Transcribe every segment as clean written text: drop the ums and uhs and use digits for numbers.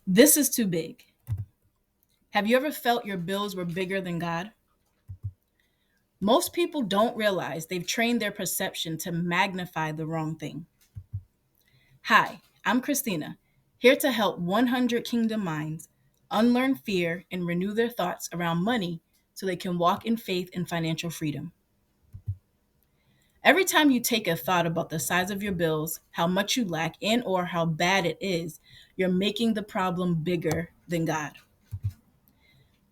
This is too big. Have you ever felt your bills were bigger than God? Most people don't realize they've trained their perception to magnify the wrong thing. Hi, I'm Kristina, here to help 100 Kingdom minds unlearn fear and renew their thoughts around money so they can walk in faith and financial freedom. Every time you take a thought about the size of your bills, how much you lack, and or how bad it is, you're making the problem bigger than God.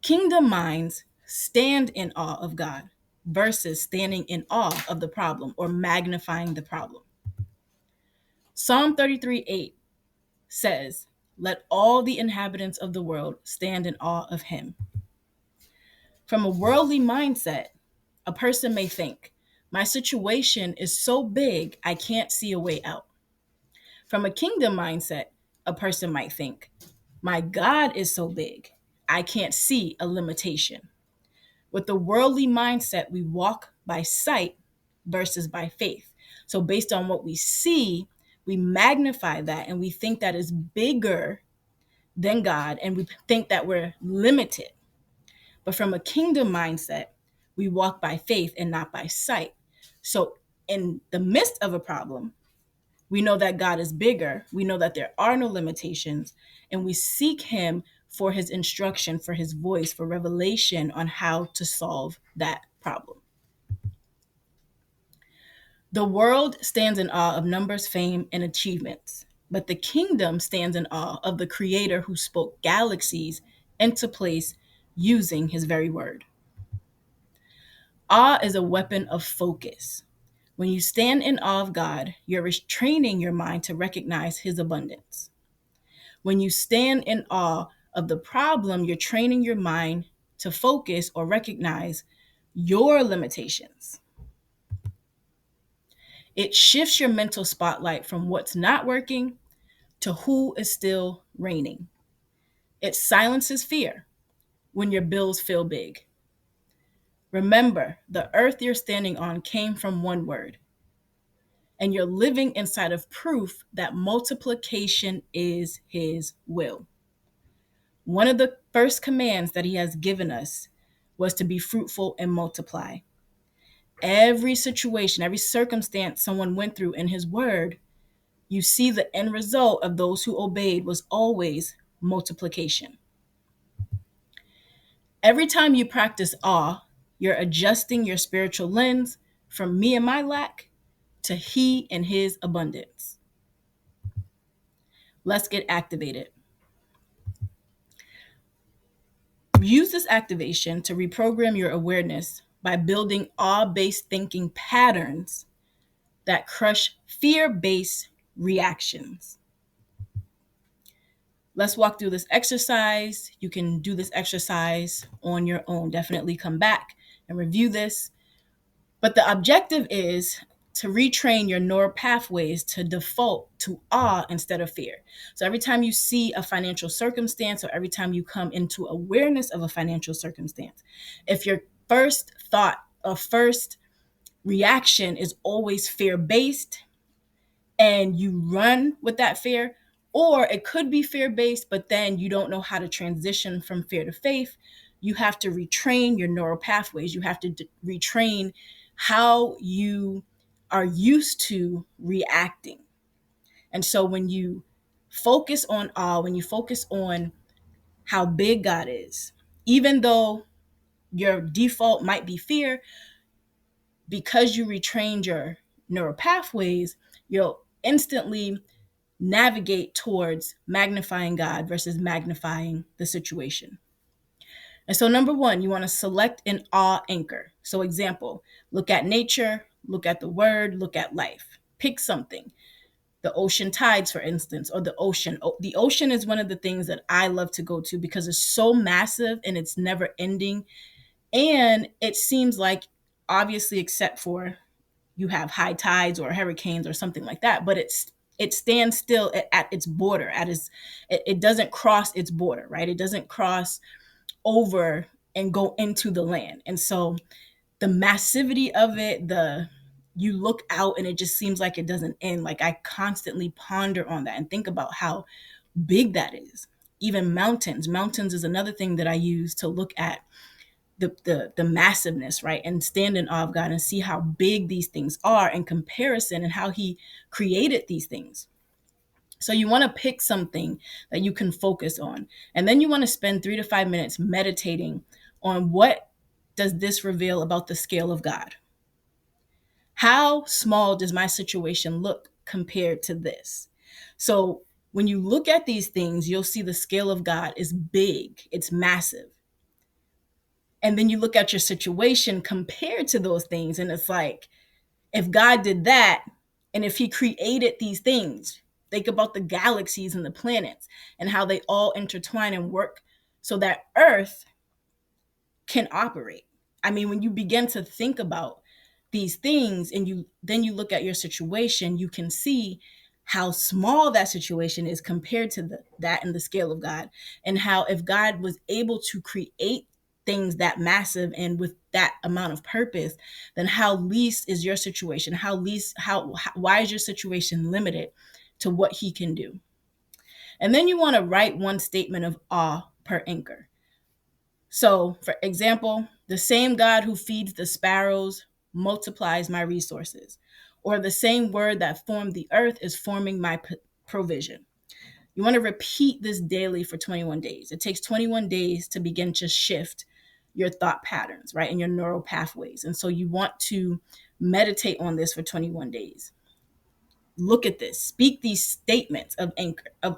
Kingdom minds stand in awe of God versus standing in awe of the problem or magnifying the problem. Psalm 33:8 says, "Let all the inhabitants of the world stand in awe of him." From a worldly mindset, a person may think, "My situation is so big, I can't see a way out." From a kingdom mindset, a person might think, "My God is so big, I can't see a limitation." With the worldly mindset, we walk by sight versus by faith. So, based on what we see, we magnify that and we think that is bigger than God and we think that we're limited. But from a kingdom mindset, we walk by faith and not by sight. So, in the midst of a problem, we know that God is bigger. We know that there are no limitations, and we seek Him for His instruction, for His voice, for revelation on how to solve that problem. The world stands in awe of numbers, fame, and achievements, but the kingdom stands in awe of the Creator who spoke galaxies into place using His very word. Awe is a weapon of focus. When you stand in awe of God, you're restraining your mind to recognize His abundance. When you stand in awe of the problem, you're training your mind to focus or recognize your limitations. It shifts your mental spotlight from what's not working to who is still reigning. It silences fear when your bills feel big. Remember, the earth you're standing on came from one word, and you're living inside of proof that multiplication is His will. One of the first commands that He has given us was to be fruitful and multiply. Every situation, every circumstance someone went through in His word, you see the end result of those who obeyed was always multiplication. Every time you practice awe, you're adjusting your spiritual lens from me and my lack to He and His abundance. Let's get activated. Use this activation to reprogram your awareness by building awe-based thinking patterns that crush fear-based reactions. Let's walk through this exercise. You can do this exercise on your own. Definitely come back and review this. But the objective is to retrain your neural pathways to default to awe instead of fear. So every time you see a financial circumstance or every time you come into awareness of a financial circumstance, if your first thought or first reaction is always fear-based and you run with that fear, or it could be fear-based, but then you don't know how to transition from fear to faith, you have to retrain your neural pathways. You have to retrain how you are used to reacting. And so when you focus on awe, when you focus on how big God is, even though your default might be fear, because you retrained your neural pathways, you'll instantly navigate towards magnifying God versus magnifying the situation. And so, number one, you want to select an awe anchor. So, example, look at nature, look at the word, look at life. Pick something. The ocean tides, for instance, or the ocean. The ocean is one of the things that I love to go to because it's so massive and it's never ending. And it seems like, obviously, except for you have high tides or hurricanes or something like that, but it stands still at its border, it doesn't cross its border, right? It doesn't cross over and go into the land. And so the massivity of it, you look out and it just seems like it doesn't end. Like I constantly ponder on that and think about how big that is. even mountains. Mountains is another thing that I use to look at the massiveness, right? And stand in awe of God and see how big these things are in comparison and how he created these things. So you want to pick something that you can focus on. And then you want to spend 3 to 5 minutes meditating on what does this reveal about the scale of God? How small does my situation look compared to this? So when you look at these things, you'll see the scale of God is big, it's massive. And then you look at your situation compared to those things, and it's like, if God did that, and if he created these things, think about the galaxies and the planets and how they all intertwine and work so that Earth can operate. I mean, when you begin to think about these things and you look at your situation, you can see how small that situation is compared to that in the scale of God, and how if God was able to create things that massive and with that amount of purpose, then how least is your situation? How why is your situation limited to what he can do? And then you want to write one statement of awe per anchor. So, for example, the same God who feeds the sparrows multiplies my resources, or the same word that formed the earth is forming my provision. You want to repeat this daily for 21 days. It takes 21 days to begin to shift your thought patterns, right, and your neural pathways. And so you want to meditate on this for 21 days. Look at this, speak these statements of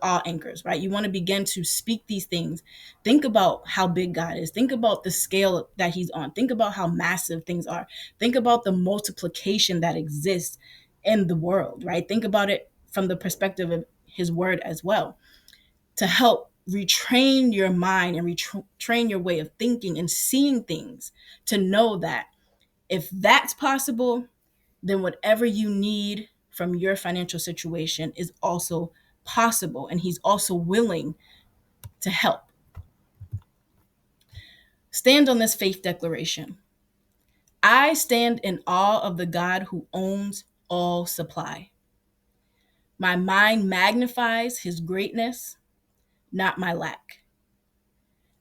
all anchors, right? You want to begin to speak these things. Think about how big God is. Think about the scale that he's on. Think about how massive things are. Think about the multiplication that exists in the world, right? Think about it from the perspective of his word as well, to help retrain your mind and retrain your way of thinking and seeing things, to know that if that's possible, then whatever you need from your financial situation is also possible, and he's also willing to help. Stand on this faith declaration. I stand in awe of the God who owns all supply. My mind magnifies his greatness, not my lack.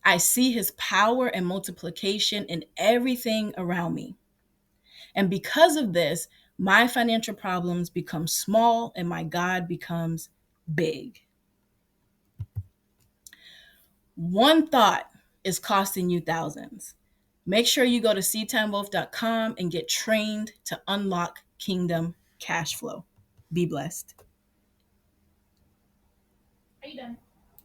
I see his power and multiplication in everything around me. And because of this, my financial problems become small and my God becomes big. One thought is costing you thousands. Make sure you go to seedtimewealth.com and get trained to unlock kingdom cash flow. Be blessed. Are you done?